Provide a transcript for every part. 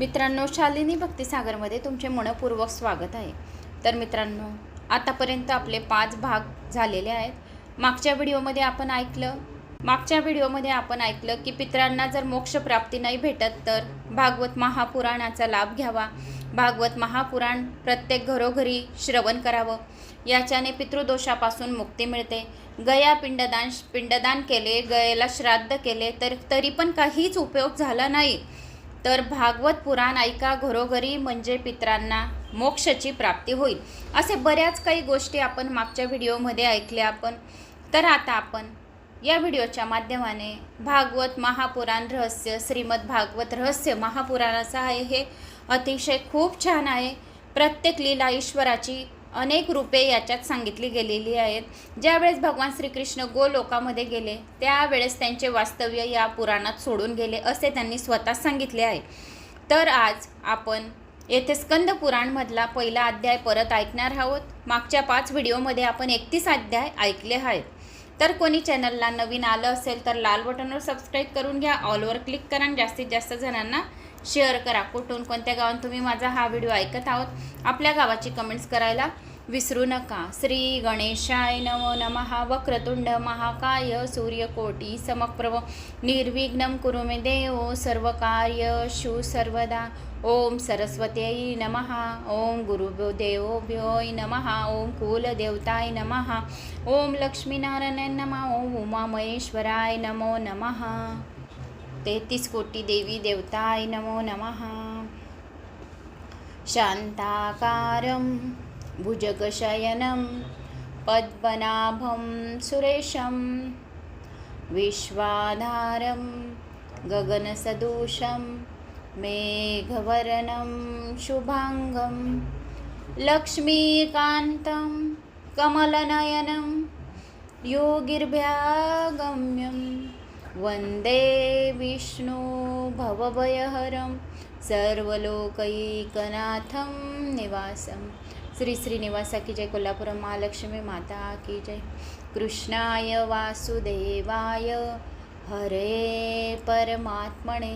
मित्रांनो, शालिनी भक्तिसागरमध्ये तुमचे मनपूर्वक स्वागत आहे। तर मित्रांनो, आतापर्यंत आपले 5 भाग झालेले आहेत। मागच्या व्हिडिओमध्ये आपण ऐकलं की पितरांना जर मोक्ष प्राप्ती नाही भेटत तर भागवत महापुराणाचा लाभ घ्यावा। भागवत महापुराण प्रत्येक घरोघरी श्रवण करावं, याच्याने पितृदोषापासून मुक्ती मिळते। गया पिंडदान केले, गयेला श्राद्ध केले तरी पण काहीच उपयोग झाला नाही तर भागवत पुराण ऐका घरोघरी, म्हणजे पितरांना मोक्षाची प्राप्ती होईल। असे बऱ्याच काही गोष्टी आपण मागच्या व्हिडिओमध्ये ऐकल्या आपण। तर आता आपण या व्हिडिओच्या माध्यमाने भागवत महापुराण रहस्य, श्रीमद भागवत रहस्य महापुराणाचं आहे। हे अतिशय खूप छान आहे। प्रत्येक लीला ईश्वराची अनेक रूपे याच्यात सांगितली गेलेली आहेत। ज्यावेळेस भगवान श्रीकृष्ण गोलोकामध्ये गेले त्यावेळेस त्यांचे वास्तव्य या पुराणात सोडून गेले असे त्यांनी स्वतः सांगितले आहे। तर आज आपण येथे स्कंद पुराणमधला पहिला अध्याय परत ऐकणार आहोत। मागच्या 5 व्हिडिओमध्ये आपण 31 अध्याय ऐकले आहेत। तर कोणी चॅनलला नवीन आलं असेल तर लाल बटनवर सबस्क्राईब करून घ्या, ऑलवर क्लिक करा आणि जास्तीत जास्त जणांना शेअर करा। कुठून कोणत्या गावात तुम्ही माझा हा व्हिडिओ ऐकत आहोत आपल्या गावाची कमेंट्स करायला विसरू नका। श्री गणेशाय नमो नमः। वक्रतुंड महाकाय सूर्यकोटी समप्रभ निर्विघ्नं कुरु मे देव सर्वकार्येषु सर्वदा। ओम सरस्वत्यै नमः। ओम गुरुदेवोभ्यो नमः। ओम कुलदेवताय नमः। ओम लक्ष्मीनारायणाय नमः। ओम उमामहेश्वराय नमो नमः। 33 कोटी देवी देवताय नमो नमः। शांताकारं भुजगशयनं पद्मनाभं सुरेशं विश्वाधारं गगनसदृशं मेघवर्णं शुभांगं लक्ष्मीकान्तं कमलनयनं योगिर्भयागम्यं वंदे विष्णु भवभयहरं सर्वलोकैकनाथं निवासं। श्री श्रीनिवासा की जय। कोल्हापुर महालक्ष्मी माता की जय। कृष्णाय वासुदेवाय हरे परमात्मने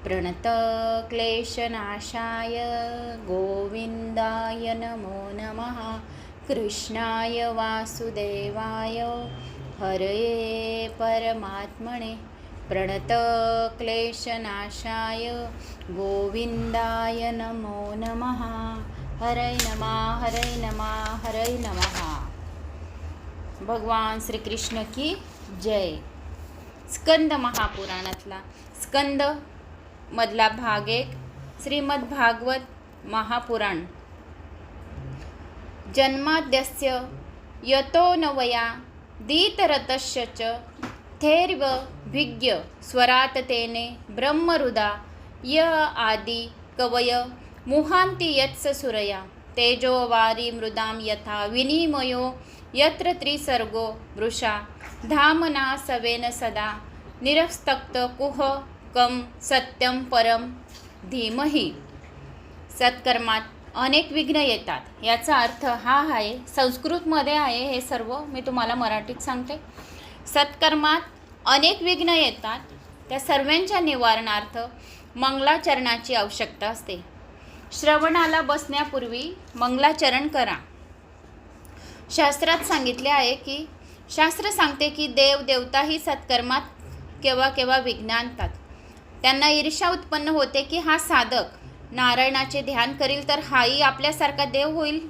प्रणत क्लेशनाशाय गोविंदाय नमो नमः। कृष्णाय वासुदेवाय हरे परमात्मने प्रणत क्लेशनाशाय गोविंदाय नमो नमः। हरे नमः, हरे नमः, हरे नमः। भगवान श्री कृष्ण की जय। स्कंद महापुराणातला स्कंद मधला भाग 1 श्रीमद भागवत महापुराण। जन्माद्यस्य यतोऽन्वया दीतरतस्य च थेर्वभिज्ञ स्वरात तेने ब्रह्मरुदा य आदि कवय मुहांति यत्स सुरया तेजो वारी मृदां यथा विनिमयो यत्र त्रिसर्गो वृषा धामना सवेन सदा निरस्तक्त कुह कम सत्यम परम धीमहि। सत्कर्मात अनेक विघ्न येतात याचा अर्थ हा आहे, संस्कृतमध्ये आहे हे सर्व, मी तुम्हाला मराठीत सांगते। सत्कर्मात अनेक विघ्न येतात, त्या सर्वांच्या निवारणार्थ मंगलाचरणाची आवश्यकता असते। श्रवणाला बसण्यापूर्वी मंगलाचरण करा। शास्त्रात सांगितले आहे की शास्त्र सांगते की देव देवताही सत्कर्मात केव्हा केव्हा विघ्न आणतात। त्यांना ईर्ष्या उत्पन्न होते की हा साधक नारायणाचे ध्यान करील तर हाही आपल्यासारखा देव होईल,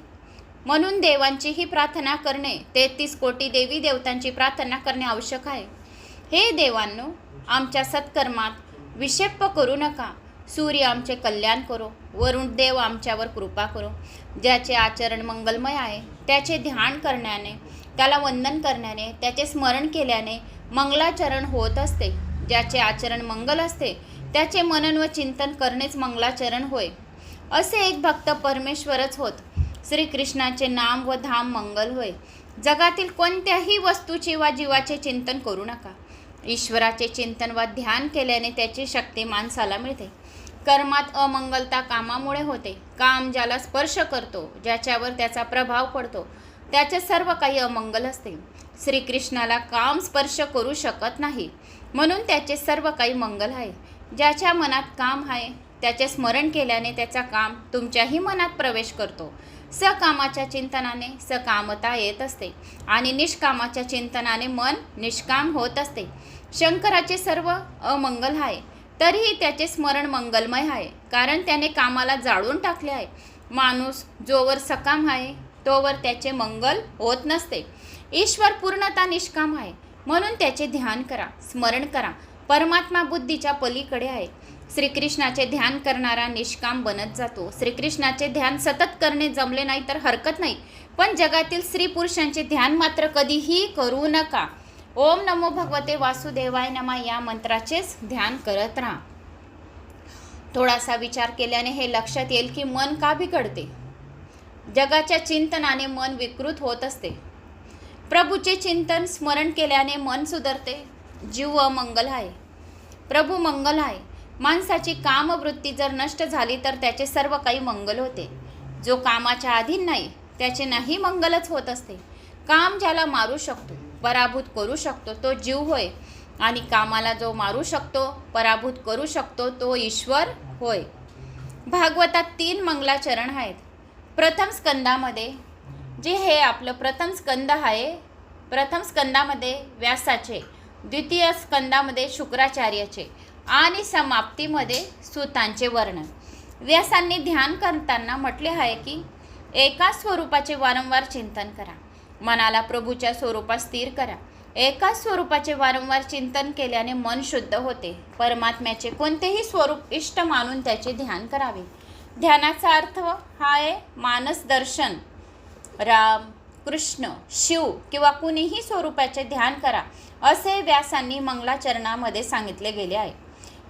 म्हणून देवांचीही प्रार्थना करणे, 33 कोटी देवी देवतांची प्रार्थना करणे आवश्यक आहे। हे देवांनो, आमच्या सत्कर्मात विक्षेप करू नका। सूर्य आमचे कल्याण करो, वरुण देव आमच्यावर कृपा करो। ज्याचे आचरण मंगलमय आहे त्याचे ध्यान करण्याने, त्याला वंदन करण्याने, त्याचे स्मरण केल्याने मंगलाचरण होत असते। ज्याचे आचरण मंगल असते त्याचे मनन व चिंतन करणेच मंगलाचरण होय। असे एक भक्त परमेश्वरच होत। श्रीकृष्णाचे नाम व धाम मंगल होय। जगातील कोणत्याही वस्तूचे वा जीवाचे चिंतन करू नका। ईश्वराचे चिंतन वा ध्यान केल्याने त्याची शक्ती माणसाला मिळते। कर्मात अमंगलता कामामुळे होते। काम ज्याला स्पर्श करतो, ज्याच्यावर त्याचा प्रभाव पडतो, त्याचे सर्व काही अमंगल असते। श्रीकृष्णाला काम स्पर्श करू शकत नाही, म्हणून त्याचे सर्व काही मंगल आहे। ज्याच्या मनात काम आहे त्याचे स्मरण केल्याने त्याचा काम तुमच्याही मनात प्रवेश करतो. सकामाच्या चिंतनाने सकामता येत असते आणि निष्कामाच्या चिंतनाने मन निष्काम होत असते. शंकराचे सर्व अमंगल आहे, तरीही त्याचे स्मरण मंगलमय आहे, कारण त्याने कामाला जाळून टाकले आहे. माणूस जोवर सकाम आहे तोवर त्याचे मंगल होत नसते. ईश्वर पूर्णतः निष्काम आहे, म्हणून त्याचे ध्यान करा, स्मरण करा. परमात्मा बुद्धीच्या पलीकडे आहे. श्रीकृष्णाचे ध्यान करणारा निष्काम बनत जातो. श्रीकृष्णाचे ध्यान सतत करणे जमले नाही तर हरकत नाही, पण जगातील स्त्री पुरुषांचे ध्यान मात्र कधीही करू नका. ओम नमो भगवते वासुदेवाय नमः या मंत्राचेच ध्यान करत राहा. थोडासा विचार केल्याने हे लक्षात येईल की मन का बिघडते. जगाच्या चिंतनाने मन विकृत होत असते. प्रभूचे चिंतन स्मरण केल्याने मन सुधरते. जीव अमंगल आहे, प्रभू मंगल आहे. माणसाची कामवृत्ती जर नष्ट झाली तर त्याचे सर्व काही मंगल होते. जो कामाच्या अधीन नाही त्याचे नाही मंगलच होत असते. काम ज्याला मारू शकतो, पराभूत करू शकतो तो जीव होय, आणि कामाला जो मारू शकतो, पराभूत करू शकतो तो ईश्वर होय. भागवतात 3 मंगलाचरण आहेत. प्रथम स्कंदामध्ये जे हे आपलं प्रथम स्कंद आहे, प्रथम स्कंदामध्ये व्यासाचे, द्वितीय स्कंदामध्ये शुक्राचार्याचे आणि समाप्तीमध्ये सूतांचे वर्णन. व्यासांनी ध्यान करताना म्हटले आहे की एकाच स्वरूपाचे वारंवार चिंतन करा, मनाला प्रभूच्या स्वरूपात स्थिर करा. एकाच स्वरूपाचे वारंवार चिंतन केल्याने मन शुद्ध होते. परमात्म्याचे कोणतेही स्वरूप इष्ट मानून त्याचे ध्यान करावे. ध्यानाचा अर्थ हा आहे मानस दर्शन. राम, कृष्ण, शिव किंवा कुणीही स्वरूपाचे ध्यान करा असे व्यासांनी मंगलाचरणामध्ये सांगितले गेले आहे.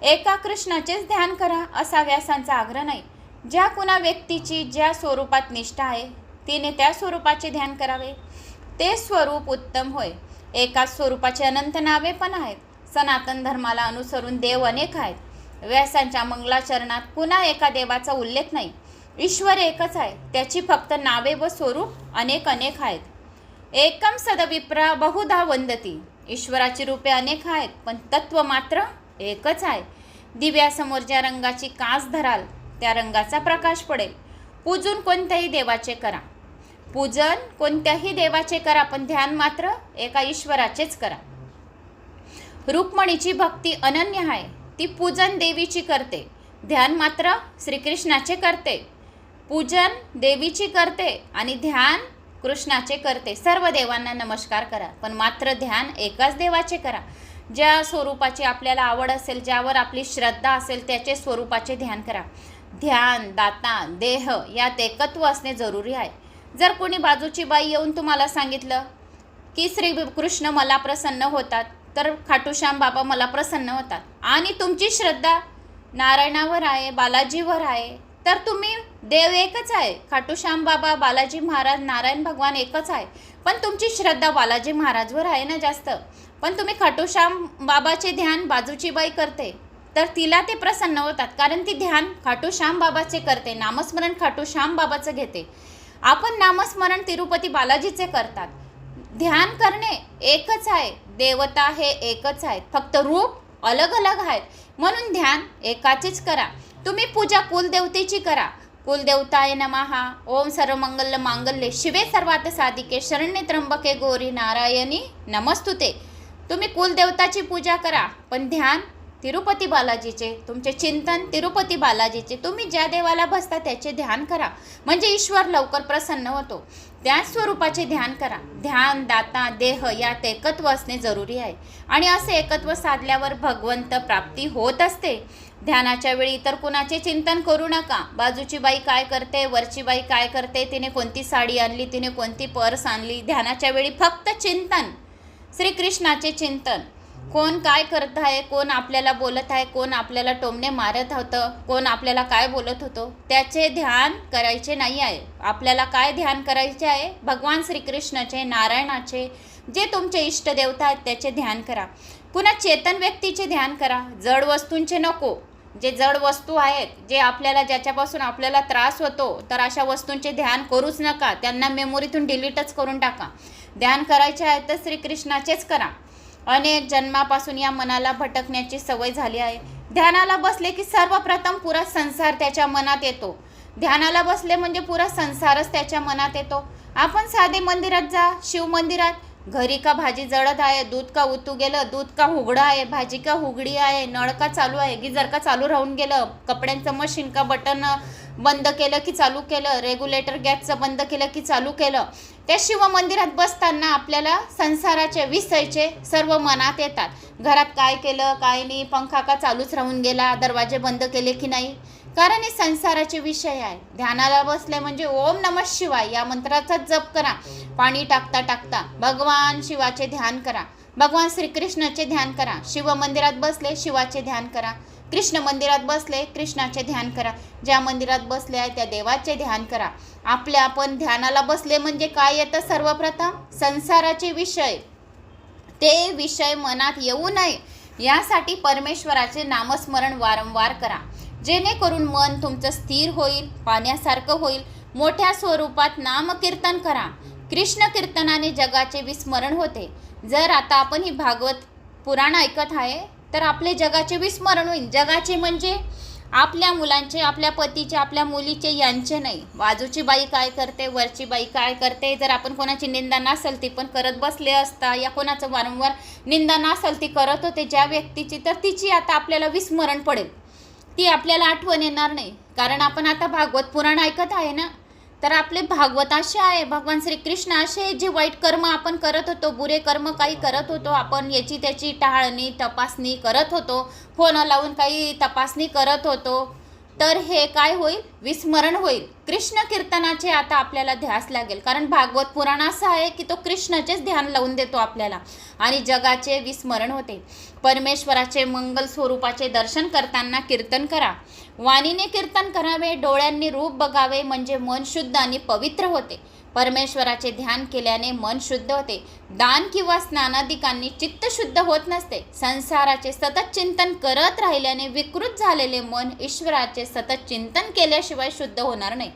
एका कृष्णाचेच ध्यान करा असा व्यासांचा आग्रह नाही. ज्या कुणा व्यक्तीची ज्या स्वरूपात निष्ठा आहे तिने त्या स्वरूपाचे ध्यान करावे. ते स्वरूप उत्तम होय. एकाच स्वरूपाचे अनंत नावे पण आहेत. सनातन धर्माला अनुसरून देव अनेक आहेत. व्यासांच्या मंगलाचरणात पुन्हा एका देवाचा उल्लेख नाही. ईश्वर एकच आहे, त्याची फक्त नावे व स्वरूप अनेक अनेक आहेत. एकम सदविप्रा बहुधा वंदती. ईश्वराची रूपे अनेक आहेत पण तत्व मात्र एकच आहे. दिव्यासमोर ज्या रंगाची कास धराल त्या रंगाचा प्रकाश पडेल. पूजन कोणत्याही देवाचे करा, पूजन कोणत्याही देवाचे करा, पण ध्यान मात्र एका ईश्वराचेच करा. रुक्मिणीची भक्ती अनन्य आहे, ती पूजन देवीची करते, ध्यान मात्र श्रीकृष्णाचे करते. पूजन देवीची करते आणि ध्यान कृष्णाचे करते. सर्व देवांना नमस्कार करा, पण मात्र ध्यान एकाच देवाचे करा. ज्या स्वरूपाची आपल्याला आवड असेल, ज्यावर आपली श्रद्धा असेल त्याचे स्वरूपाचे ध्यान करा. ध्यान, दाता, देह यात एकत्व असणे जरुरी आहे. जर कोणी बाजूची बाई येऊन तुम्हाला सांगितलं की श्री कृष्ण मला प्रसन्न होतात, तर खाटूश्याम बाबा मला प्रसन्न होतात, आणि तुमची श्रद्धा नारायणावर आहे, बालाजीवर आहे, तर तुम्ही देव एकच आहे. खाटूश्याम बाबा, बालाजी महाराज, नारायण भगवान एकच आहे, पण तुमची श्रद्धा बालाजी महाराजवर आहे ना जास्त. पण तुम्ही खाटूश्याम बाबाचे ध्यान बाजूची बाई करते तर तिला ते प्रसन्न होतात, कारण ती ध्यान खाटूश्याम बाबाचे करते, नामस्मरण खाटूश्याम बाबाचं घेते. आपण नामस्मरण तिरुपती बालाजीचे करतात. ध्यान करणे एकच आहे, देवता हे एकच आहेत, फक्त रूप अलग अलग आहेत. म्हणून ध्यान एकाचेच करा. तुम्ही पूजा कुलदेवतेची करा. कुलदेवताय नमः. ओम सर्वमंगल मांगल्ये शिवे सर्वार्थ साधिके शरण्ये त्र्यंबके गौरी नारायणी नमस्तुते. तुम्ही कुलदेवताची पूजा करा, पण ध्यान तिरुपती बालाजीचे, तुमचे चिंतन तिरुपती बालाजीचे. तुम्ही ज्या देवाला बसता त्याचे ध्यान करा, म्हणजे ईश्वर लवकर प्रसन्न होतो. त्याच स्वरूपाचे ध्यान करा. ध्यान, दाता, देह यात एकत्व असणे जरुरी आहे, आणि असे एकत्व साधल्यावर भगवंत प्राप्ती होत असते. ध्यानाच्या वेळी इतर कुणाचे चिंतन करू नका. बाजूची बाई काय करते, वरची बाई काय करते, तिने कोणती साडी आणली, तिने कोणती पर्स आणली. ध्यानाच्या वेळी फक्त चिंतन, श्रीकृष्णाचे चिंतन. कोण काय करत आहे, कोण आपल्याला बोलत आहे, कोण आपल्याला टोमणे मारत होतं, कोण आपल्याला काय बोलत होतं, त्याचे ध्यान करायचे नाही आहे. आपल्याला काय ध्यान करायचे आहे, भगवान श्रीकृष्णाचे, नारायणाचे, जे तुमचे इष्टदेवता आहेत त्याचे ध्यान करा. पुन्हा चेतन व्यक्तीचे ध्यान करा, जड वस्तूंचे नको. जे जड वस्तू आहेत, जे आपल्याला ज्याच्यापासून आपल्याला त्रास होतो, तर अशा वस्तूंचे ध्यान करूच नका. त्यांना मेमोरीतून डिलीटच करून टाका. ध्यान करायचे आहे तर श्रीकृष्णाचेच करा. अनेक जन्मापासून या मनाला भटकण्याची सवय झाली आहे. ध्यानाला बसले की सर्वप्रथम पुरा संसार त्याच्या मनात येतो. ध्यानाला बसले म्हणजे पुरा संसारच त्याच्या मनात येतो. आपण साधे मंदिरात जा, शिव मंदिरात, घरी का भाजी जळत आहे, दूध का उतू गेलं, दूध का उघडं आहे, भाजी का उघडी आहे, नळ का चालू आहे, गिझर का चालू राहून गेलं, कपड्यांचं मशीन का बटन बंद केलं की चालू केलं, रेग्युलेटर गॅसचं बंद केलं की चालू केलं. त्या शिव मंदिरात बसताना आपल्याला संसाराचे विषयचे सर्व मनात येतात. घरात काय केलं, काय नाही, पंखा का चालूच राहून गेला, दरवाजे बंद केले की नाही, कारण हे संसाराचे विषय आहे. ध्यानाला बसले म्हणजे ओम नमः शिवाय या मंत्राचा जप करा. पाणी टाकता टाकता भगवान शिवाचे ध्यान करा, भगवान श्रीकृष्णाचे ध्यान करा. शिव मंदिरात बसले शिवाचे ध्यान करा, कृष्ण मंदिरात बसले कृष्णाचे ध्यान करा, ज्या मंदिरात बसले आहे त्या देवाचे ध्यान करा. आपण ध्यानाला बसले म्हणजे काय येतं? सर्वप्रथम संसाराचे विषय, ते विषय मनात येऊ नये यासाठी परमेश्वराचे नामस्मरण वारंवार करा, जेणेकरून मन तुमचं स्थिर होईल, पाण्यासारखं होईल. मोठ्या स्वरूपात नामकीर्तन करा. कृष्ण कीर्तनाने जगाचे विस्मरण होते. जर आता आपण ही भागवत पुराण ऐकत आहे तर आपले जगाचे विस्मरण होईल. जगाचे म्हणजे आपल्या मुलांचे, आपल्या पतीचे, आपल्या मुलीचे, यांचे नाही. बाजूची बाई काय करते, वरची बाई काय करते, जर आपण कोणाची निंदा नसेल ती पण करत बसले असता, या कोणाचं वारंवार निंदा नसेल ती करत होते ज्या व्यक्तीची, तर तिची आता आपल्याला विस्मरण पडेल, ती आपल्याला आठवण येणार नाही. कारण आपण आता भागवत पुराण ऐकत आहे ना, तर आपले भागवत असे आहे, भगवान श्रीकृष्ण असे जे वाईट कर्म आपण करत होतो, बुरे कर्म काही करत होतो, आपण याची त्याची टाळणी तपासणी करत होतो, फोन लावून काही तपासणी करत होतो, तर हे काय होईल? विस्मरण होईल. कृष्ण कीर्तनाचे आता आपल्याला ध्यास लागेल. कारण भागवत पुराण असं आहे की तो कृष्णाचेच ध्यान लावून देतो आपल्याला आणि जगाचे विस्मरण होते. परमेश्वराचे मंगल स्वरूपाचे दर्शन करताना कीर्तन करा. वाणीने कीर्तन करावे, डोळ्यांनी रूप बघावे, म्हणजे मन शुद्ध आणि पवित्र होते. परमेश्वराचे ध्यान केल्याने मन शुद्ध होते. दान किंवा स्नानादिकांनी चित्त शुद्ध होत नसते. संसाराचे सतत चिंतन करत राहिल्याने विकृत झालेले मन ईश्वराचे सतत चिंतन केल्याशिवाय शुद्ध होणार नाही.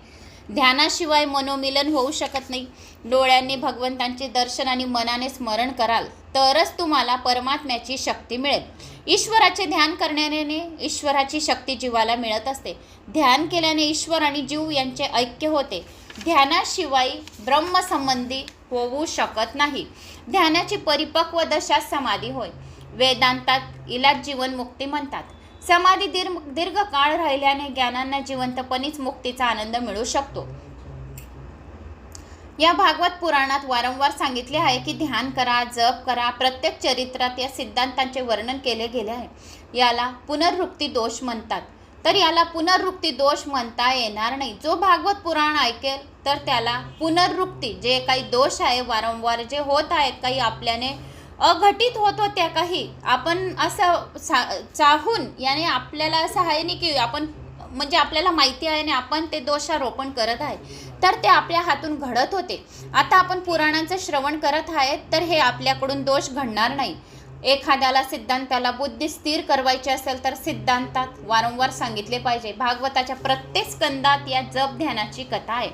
ध्यानाशिवाय मनोमिलन होऊ शकत नाही. डोळ्यांनी भगवंतांचे दर्शन आणि मनाने स्मरण कराल तरच तुम्हाला परमात्म्याची शक्ती मिळेल. ईश्वराचे ध्यान करण्याने ईश्वराची शक्ती जीवाला मिळत असते. ध्यान केल्याने ईश्वर आणि जीव यांचे ऐक्य होते. ध्यानाशिवाय ब्रह्मसंबंधी होऊ शकत नाही. ध्यानाची परिपक्व दशा समाधी होय. वेदांतात इलाज जीवनमुक्ती म्हणतात. समाधी दीर्घ काळ राहिल्याने ज्ञानांना जिवंतपणीच मुक्तीचा आनंद मिळू शकतो. या भागवत पुराणात वारंवार सांगितले आहे की ध्यान करा, जप करा. प्रत्येक चरित्रात या सिद्धांतांचे वर्णन केले गेले आहे. याला पुनर्वृत्ती दोष म्हणतात. तर याला पुनर्वृत्ती दोष म्हणता येणार नाही. जो भागवत पुराण ऐकेल तर त्याला पुनर्वृत्ती, जे काही दोष आहे वारंवार जे होत आहेत, काही आपल्याने अघटित होत होत्या, काही आपण असं चाहून, याने आपल्याला असं आहे नाही की आपण म्हणजे आपल्याला माहिती आहे आणि आपण ते दोषारोपण करत आहे, तर ते आपल्या हातून घडत होते. आता आपण पुराणांचं श्रवण करत आहेत तर हे आपल्याकडून दोष घडणार नाही. एखाद्याला सिद्धांताला बुद्धी स्थिर करवायची असेल तर सिद्धांतात वारंवार सांगितले पाहिजे. भागवताच्या प्रत्येक स्कंदात या जप ध्यानाची कथा आहे.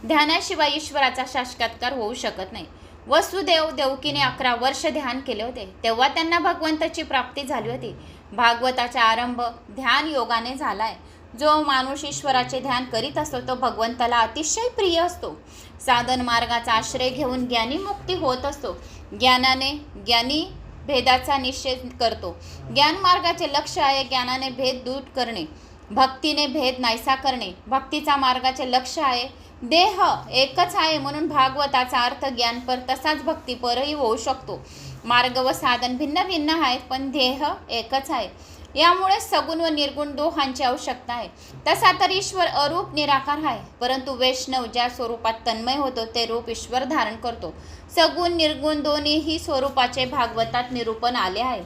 ध्यानाशिवाय ईश्वराचा साक्षात्कार होऊ शकत नाही. वसुदेव देवकीने 11 वर्ष ध्यान केले होते, तेव्हा त्यांना भगवंताची प्राप्ती झाली होती. भागवताचा आरंभ ध्यान योगाने झालाय. जो माणूस ईश्वराचे ध्यान करीत असतो तो भगवंताला अतिशय प्रिय असतो. साधन मार्गाचा आश्रय घेऊन ज्ञानी मुक्ती होत असतो. ज्ञानी भेदाचा निषेध करतो. ज्ञान मार्गाचे लक्ष्य आहे ज्ञानाने भेद दूर करणे, भक्तीने भेद नाहीसा करणे. भक्तीचा मार्गाचे लक्ष्य आहे देह एकच आहे म्हणून भागवताचा अर्थ ज्ञानपर तसाच भक्तीपरही होऊ शकतो. मार्ग व साधन भिन्न भिन्न आहेत पण ध्येय एकच आहे. यामुळे सगुण व निर्गुण दोहांची आवश्यकता आहे. तसा तर ईश्वर अरूप निराकार आहे, परंतु वैष्णव ज्या स्वरूपात तन्मय होतो ते रूप ईश्वर धारण करतो. सगुण निर्गुण दोन्हीही स्वरूपाचे भागवतात निरूपण आले आहे.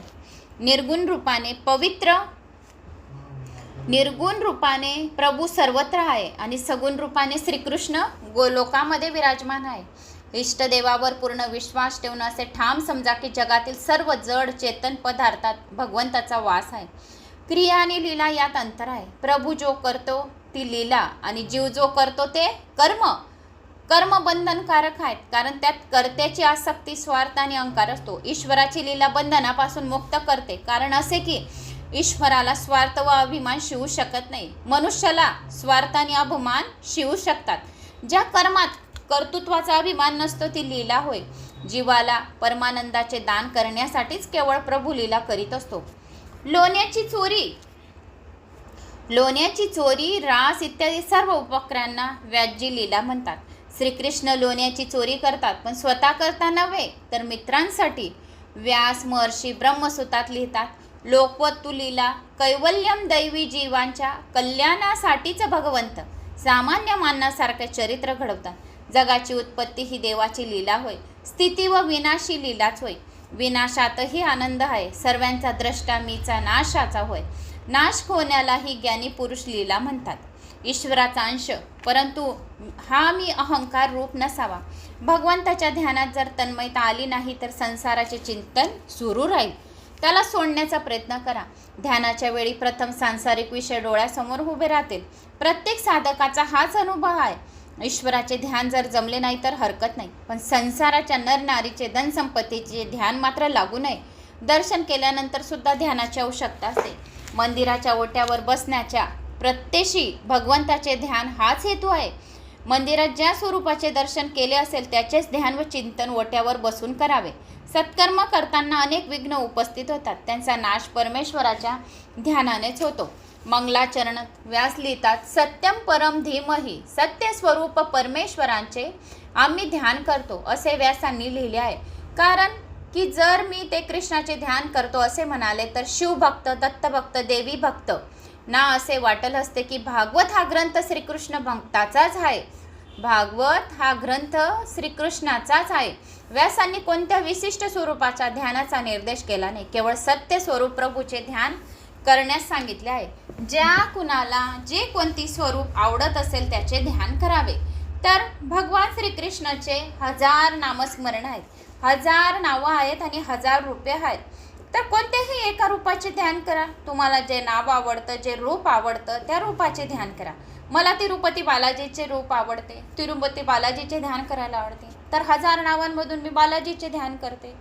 निर्गुण रूपाने प्रभू सर्वत्र आहे आणि सगुण रूपाने श्रीकृष्ण गोलोकामध्ये विराजमान आहे. इष्टदेवावर पूर्ण विश्वास ठेवून असे ठाम समजा की जगातील सर्व जड चेतन पदार्थात भगवंताचा वास आहे. क्रिया आणि लीला यात अंतर आहे. प्रभू जो करतो ती लीला आणि जीव जो करतो ते कर्म बंधनकारक आहेत, कारण त्यात कर्त्याची आसक्ती, स्वार्थ आणि अहंकार असतो. ईश्वराची लीला बंधनापासून मुक्त करते, कारण असे की ईश्वराला स्वार्थ व अभिमान शिवू शकत नाही. मनुष्याला स्वार्थ आणि अभिमान शिवू शकतात. ज्या कर्मात कर्तृत्वाचा अभिमान नसतो ती लीला होय. जीवाला परमानंदाचे दान करण्यासाठीच केवळ प्रभू लीला करीत असतो. लोण्याची चोरी, रास इत्यादी सर्व उपक्रमांना व्याज्य लीला म्हणतात. श्रीकृष्ण लोण्याची चोरी करतात, पण स्वतः करता नव्हे तर मित्रांसाठी. व्यास महर्षी ब्रह्मसूत्रात लिहितात, लोकवत्तु लीला कैवल्यम दैवी जीवांच्या कल्याणासाठीच भगवंत सामान्य माननासारखे चरित्र घडवतात. जगाची उत्पत्ती ही देवाची लीला होय. स्थिती व विनाशी लीलाच होय. विनाशातही आनंद आहे. सर्वांचा द्रष्टा मीचा नाशाचा होय. नाश होण्याला ही ज्ञानी पुरुष लीला म्हणतात. ईश्वराचा अंश, परंतु हा मी अहंकार रूप नसावा. भगवंताच्या ध्यानात जर तन्मयता आली नाही तर संसाराचे चिंतन सुरू राहील. त्याला सोडण्याचा प्रयत्न करा. ध्यानाच्या वेळी प्रथम सांसारिक विषय डोळ्यासमोर उभे राहतील. प्रत्येक साधकाचा हाच अनुभव आहे. ईश्वराचे ध्यान जर जमले नाही तर हरकत नाही, पण संसाराच्या नरनारीचे धनसंपत्तीचे ध्यान मात्र लागू नये. दर्शन केल्यानंतर सुद्धा ध्यानाची आवश्यकता असते. मंदिराच्या ओट्यावर बसण्याच्या प्रत्येशी भगवंताचे ध्यान हाच हेतू आहे. मंदिरात ज्या स्वरूपाचे दर्शन केले असेल त्याचेच ध्यान व चिंतन ओट्यावर बसून करावे. सत्कर्म करताना अनेक विघ्न उपस्थित होतात, त्यांचा नाश परमेश्वराच्या ध्यानानेच होतो. मंगलाचरण व्यास लिहितात, सत्यम परम धीमहि, सत्य स्वरूप परमेश्वरांचे आम्ही ध्यान करतो असे व्यासांनी लिहिले आहे. कारण की जर मी ते कृष्णाचे ध्यान करतो असे म्हणाले तर शिवभक्त, दत्तभक्त, देवी भक्त ना असे वाटल असते की भागवत हा ग्रंथ श्रीकृष्ण भक्ताचाच आहे. भागवत हा ग्रंथ श्रीकृष्णाचाच आहे. व्यासांनी कोणत्या विशिष्ट स्वरूपाच्या ध्यानाचा निर्देश केला नाही, केवळ सत्य स्वरूप प्रभूचे ध्यान करण्यास सांगितले आहे. ज्या कुणाला जे कोणती स्वरूप आवडत असेल त्याचे ध्यान करावे. तर भगवान श्रीकृष्णाचे 1000 नामस्मरण आहेत, 1000 नावं आहेत आणि 1000 रूपे आहेत. तर कोणत्याही एका रूपाचे ध्यान करा. तुम्हाला जे नाव आवडतं, जे रूप आवडतं त्या रूपाचे ध्यान करा. मला तिरुपती बालाजीचे रूप आवडते, तिरुपती बालाजीचे ध्यान करायला आवडते, तर 1000 नावांमधून मी बालाजीचे ध्यान करते,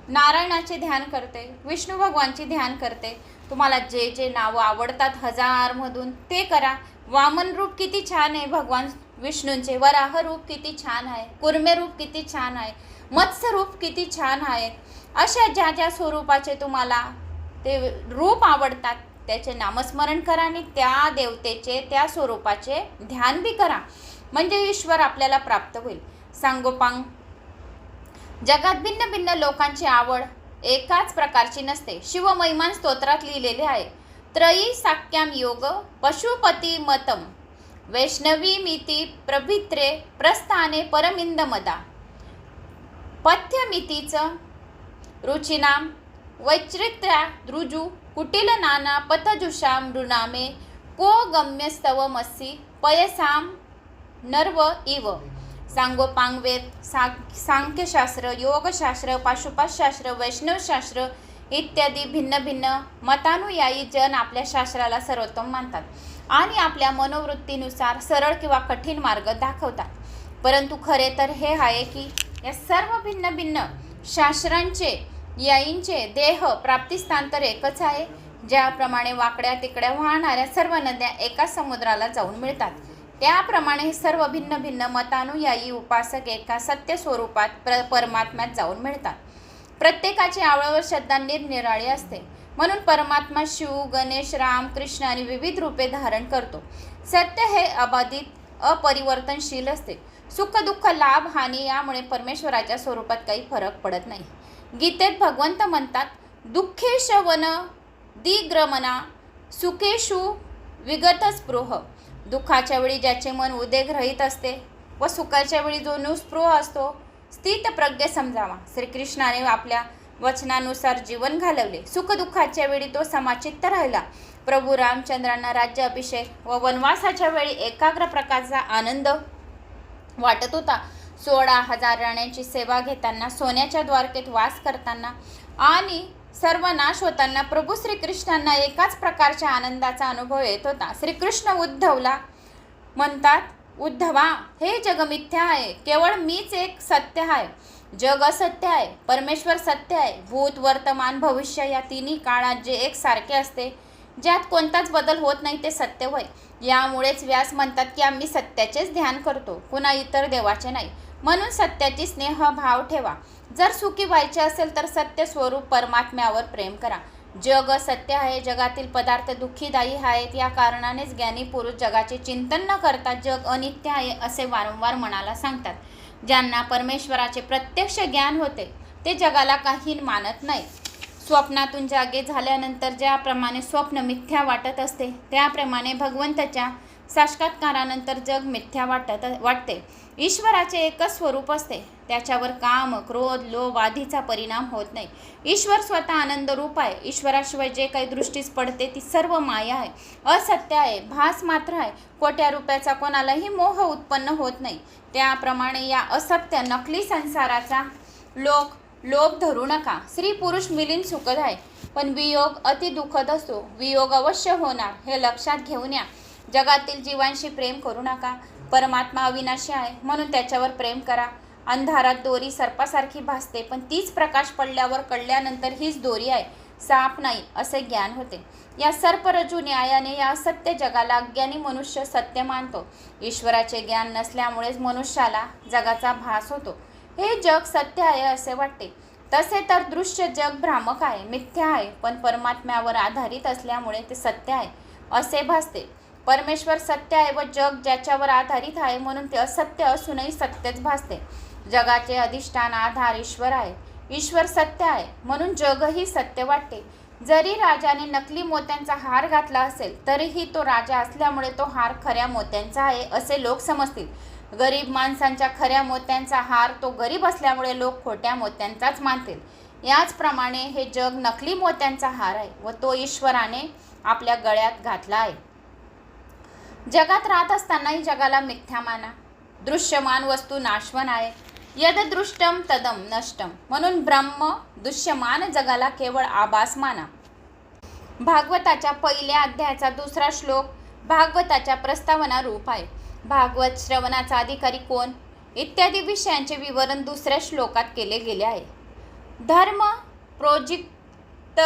नारायणाचे ध्यान करते, विष्णू भगवानचे ध्यान करते. तुम्हाला जे जे नावं आवडतात 1000 मधून ते करा. वामन रूप किती छान आहे भगवान विष्णूंचे, वराह रूप किती छान आहे, कुर्मे रूप किती छान आहे, मत्स्य रूप किती छान आहे. अशा ज्या ज्या स्वरूपाचे तुम्हाला ते रूप आवडतात त्याचे नामस्मरण करा आणि त्या देवतेचे, त्या स्वरूपाचे ध्यान बी करा. म्हणजे ईश्वर आपल्याला प्राप्त होईल. सांगोपांग जगात भिन्न भिन्न लोकांची आवड एकाच प्रकारची नसते. शिवमहिमान स्तोत्रात लिहिलेले आहे, त्रयी साक्याम योग पशुपती मतम वैष्णवी मिती प्रभित्रे प्रस्थाने परमिंद मदा पथ्यमितीच रुचिनाम वैचित्र्या द्रुजू कुटिल नाना पथजुषाम नृनामे को गम्यस्तव मस्सी पयसाम नर्व इव. सांगोपांग वेद, सांख्यशास्त्र, योगशास्त्र, पाशुपतशास्त्र, वैष्णवशास्त्र इत्यादी भिन्न भिन्न मतानुयायी जन आपल्या शास्त्राला सर्वोत्तम मानतात आणि आपल्या मनोवृत्तीनुसार सरळ किंवा कठीण मार्ग दाखवतात. परंतु खरे तर हे आहे की या सर्व भिन्न भिन्न शास्त्रांचे याईंचे देह प्राप्तिस्थान तर एकच आहे. ज्याप्रमाणे वाकड्या तिकड्या वाहणाऱ्या सर्व नद्या एका समुद्राला जाऊन मिळतात, त्याप्रमाणे हे सर्व भिन्न भिन्न मतानुयायी उपासक एका सत्य स्वरूपात परमात्म्यात जाऊन मिळतात. प्रत्येकाची आवड व श्रद्धा निरनिराळी असते. म्हणून परमात्मा शिव, गणेश, राम, कृष्ण आणि विविध रूपे धारण करतो. सत्य हे अबाधित अपरिवर्तनशील असते. सुख दुःख लाभ हानी यामुळे परमेश्वराच्या स्वरूपात काही फरक पडत नाही. गीतेत भगवंत म्हणतात, दुःखेश वन दिग्रमना सुखेशु विगत स्पृह. दुःखाच्या वेळी ज्याचे मन उदेग्रहित असते व सुखाच्या वेळी जो निस्पृह असतो स्थित प्रज्ञ समजावा. श्रीकृष्णाने आपल्या वचनानुसार जीवन घालवले. सुखदुःखाच्या वेळी तो समाचित्त राहिला. प्रभू रामचंद्रांना राज्य अभिषेक व वनवासाच्या वेळी एकाग्र प्रकारचा आनंद वाटत होता. 16,000 राण्यांची सेवा घेताना, सोन्याच्या द्वारकेत वास करताना आणि सर्व नाश होताना प्रभू श्रीकृष्णांना एकाच प्रकारच्या आनंदाचा अनुभव येत होता. श्रीकृष्ण उद्धवला म्हणतात, उद्धवा, हे जग मिथ्या आहे, केवळ मीच एक सत्य आहे. जग असत्य आहे, परमेश्वर सत्य आहे. भूत, वर्तमान, भविष्य या तिन्ही काळात जे एक सारखे असते ज्यात कोणताच बदल होत नाही ते सत्य होय. यामुळेच व्यास म्हणतात की आम्ही सत्याचेच ध्यान करतो, पुन्हा इतर देवाचे नाही. म्हणून सत्याची स्नेह भाव ठेवा. जर सुखी व्हायचे असेल तर सत्य स्वरूप परमात्म्यावर प्रेम करा. जग असत्य आहे, जगातील पदार्थ दुःखीदायी आहेत. या कारणानेच ज्ञानी पुरुष जगाचे चिंतन न करता जग अनित्य आहे असे वारंवार मनाला सांगतात. ज्यांना परमेश्वराचे प्रत्यक्ष ज्ञान होते ते जगाला काही मानत नाही. स्वप्नातून जागे झाल्यानंतर ज्याप्रमाणे स्वप्न मिथ्या वाटत असते त्याप्रमाणे भगवंताच्या साक्षात्कारानंतर जग मिथ्या वाटते. ईश्वराचे एकच स्वरूप असते, त्याच्यावर काम, क्रोध, लोभ आदीचा परिणाम होत नाही. ईश्वर स्वतः आनंद रूप आहे. ईश्वराशिवाय जे काही दृष्टीस पडते ती सर्व माया आहे, असत्य आहे, भास मात्र आहे. कोट्या रुपयाचा कोणालाही मोह उत्पन्न होत नाही. त्याप्रमाणे या असत्य नकली संसाराचा लोभ धरू नका. स्त्री पुरुष मिलिंद सुखद आहे, पण वियोग अति दुःखद असतो. वियोग अवश्य होणार हे लक्षात घेऊन या. जगातील जीवांशी प्रेम करू नका. परमात्मा अविनाशी आहे म्हणून त्याच्यावर प्रेम करा. अंधारात दोरी सर्पासारखी भासते, पण तीच प्रकाश पडल्यावर कळल्यानंतर हीच दोरी आहे, साप नाही असे ज्ञान होते. या सर्परजू न्यायाने या असत्य जगाला अज्ञानी मनुष्य सत्य मानतो. ईश्वराचे ज्ञान नसल्यामुळेच मनुष्याला जगाचा भास होतो. हे जग सत्य आहे असे वाटते. तसे तर दृश्य जग भ्रामक आहे, मिथ्या आहे, पण परमात्म्यावर आधारित असल्यामुळे ते सत्य आहे असे भासते. परमेश्वर सत्य आहे व जग ज्याच्यावर आधारित आहे म्हणून ते असत्य असूनही सत्यच भासते. जगाचे अधिष्ठान आधार ईश्वर आहे. ईश्वर सत्य आहे म्हणून जगही सत्य वाटते. जरी राजाने नकली मोत्यांचा हार घातला असेल तरीही तो राजा असल्यामुळे तो हार खऱ्या मोत्यांचा आहे असे लोक समजतील. गरीब माणसांच्या खऱ्या मोत्यांचा हार तो गरीब असल्यामुळे लोक खोट्या मोत्यांचाच मानतील. याचप्रमाणे हे जग नकली मोत्यांचा हार आहे व तो ईश्वराने आपल्या गळ्यात घातला आहे. जगात राहत असतानाही जगाला मिथ्या माना. दृश्यमान वस्तू नाशवन आहे. यद दृष्टम तदम नष्टम. म्हणून ब्रह्म दृश्यमान जगाला केवळ आभास माना. भागवताच्या पहिल्या अध्यायाचा दुसरा श्लोक भागवताच्या प्रस्तावना रूप आहे. भागवत श्रवणाचा अधिकारी कोण इत्यादी विषयांचे विवरण दुसऱ्या श्लोकात केले गेले आहे. धर्म प्रोजिक्त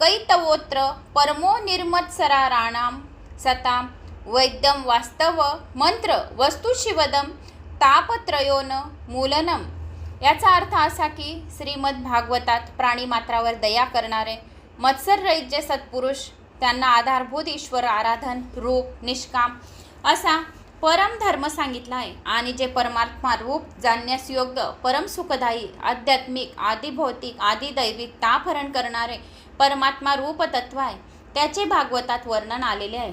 कैतवोत्र परमो निर्मत्सराणाम सताम वैद्यम वास्तव मंत्र वस्तुशिवदम तापत्रयोन मूलनम. याचा अर्थ असा की श्रीमद भागवतात प्राणीमात्रावर दया करणारे मत्सररहित जे सत्पुरुष त्यांना आधारभूत ईश्वर आराधन रूप निष्काम असा परम धर्म सांगितला आहे आणि जे परमात्मा रूप जाणण्यास योग्य परम सुखदायी आध्यात्मिक आदिभौतिक आदिदैविक तापहरण करणारे परमात्मा रूप तत्व आहे त्याचे भागवतात वर्णन आलेले आहे.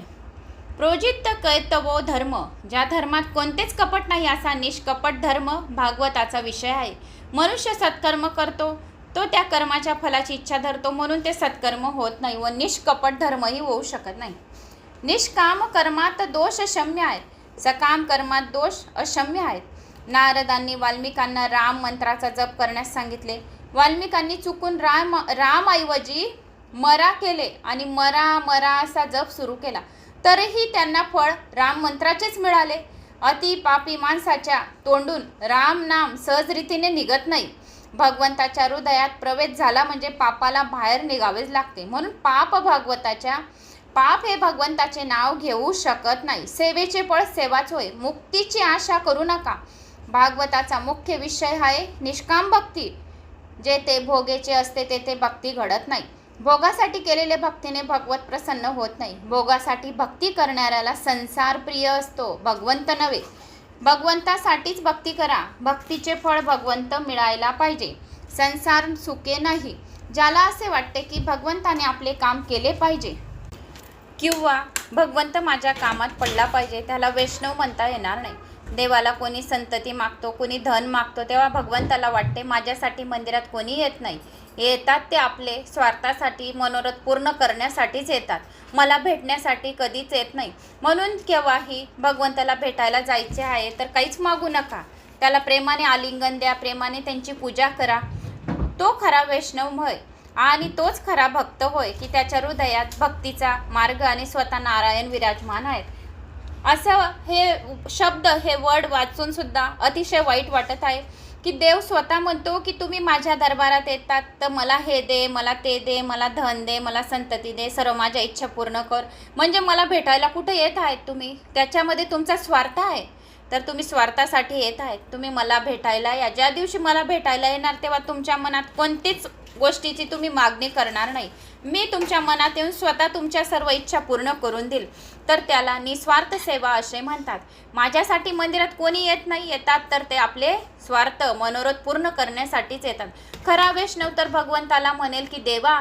प्रोजित कैतवो धर्म. ज्या धर्मात कोणतेच कपट नाही असा निष्कपट धर्म भागवताचा विषय आहे. मनुष्य सत्कर्म करतो तो त्या कर्माच्या फलाची इच्छा धरतो म्हणून ते सत्कर्म होत नाही व निष्कपट धर्मही होऊ शकत नाही. निष्काम कर्मात दोष शम्य आहेत, सकाम कर्मात दोष अशम्य आहेत. नारदांनी वाल्मिकांना राम मंत्राचा जप करण्यास सांगितले. वाल्मिकांनी चुकून रामऐवजी मरा केले आणि मरा असा जप सुरू केला तरीही त्यांना फळ राम मंत्राचेच मिळाले. अति पापी माणसाच्या तोंडून राम नाम सहजरीतीने निघत नाही. भगवंताच्या हृदयात प्रवेश झाला म्हणजे पापाला बाहेर निघावेच लागते. म्हणून पाप हे भगवंताचे नाव घेऊ शकत नाही. सेवेचे फळ सेवाच होय. मुक्तीची आशा करू नका. भागवताचा मुख्य विषय आहे निष्काम भक्ती. जेथे भोगेचे असते तेथे भक्ती घडत नाही. भोगासाठी केलेले भक्तीने भगवत प्रसन्न होत नाही. भोगासाठी भक्ती करणाऱ्याला संसार प्रिय असतो, भगवंत नव्हे. भगवंतासाठीच भक्ती करा. भक्तीचे फळ भगवंत मिळायला पाहिजे, संसार सुखे नाही. ज्याला असे वाटते की भगवंताने आपले काम केले पाहिजे किंवा भगवंत माझ्या कामात पडला पाहिजे त्याला वैष्णव म्हणता येणार नाही. देवाला कोणी संतती मागतो, कोणी धन मागतो तेव्हा भगवंताला वाटते माझ्यासाठी मंदिरात कोणी येत नाही. येतात ते आपले स्वार्थासाठी मनोरथ पूर्ण करण्यासाठीच येतात, मला भेटण्यासाठी कधीच येत नाही. म्हणून केव्हाही भगवंताला भेटायला जायचे आहे तर काहीच मागू नका. त्याला प्रेमाने आलिंगन द्या, प्रेमाने त्यांची पूजा करा. तो खरा वैष्णव होय आणि तोच खरा भक्त होय की त्याच्या हृदयात भक्तीचा मार्ग आणि स्वतः नारायण विराजमान आहेत. असं हे शब्द हे वर्ड वाचून सुद्धा अतिशय वाईट वाटत आहे की देव स्वतः म्हणतो की तुम्ही माझ्या दरबारात येतात तर मला हे दे, मला ते दे, मला धन दे, मला संतती दे, सर्व माझ्या इच्छा पूर्ण कर. म्हणजे मला भेटायला कुठे येत आहेत तुम्ही? त्याच्यामध्ये तुमचा स्वार्थ आहे. तर तुम्ही स्वार्थासाठी येत आहेत. तुम्ही मला भेटायला या. ज्या दिवशी मला भेटायला येणार तेव्हा तुमच्या मनात कोणतीच गोष्टीची तुम्ही मागणी करणार नाही. मी तुमच्या मनात येऊन स्वतः तुमच्या सर्व इच्छा पूर्ण करून देईल. तर त्याला निस्वार्थ सेवा असे म्हणतात. माझ्यासाठी मंदिरात कोणी येत नाही, येतात तर ते आपले स्वार्थ मनोरथ पूर्ण करण्यासाठीच येतात. खरा वैष्णव तर भगवंताला म्हणेल की देवा,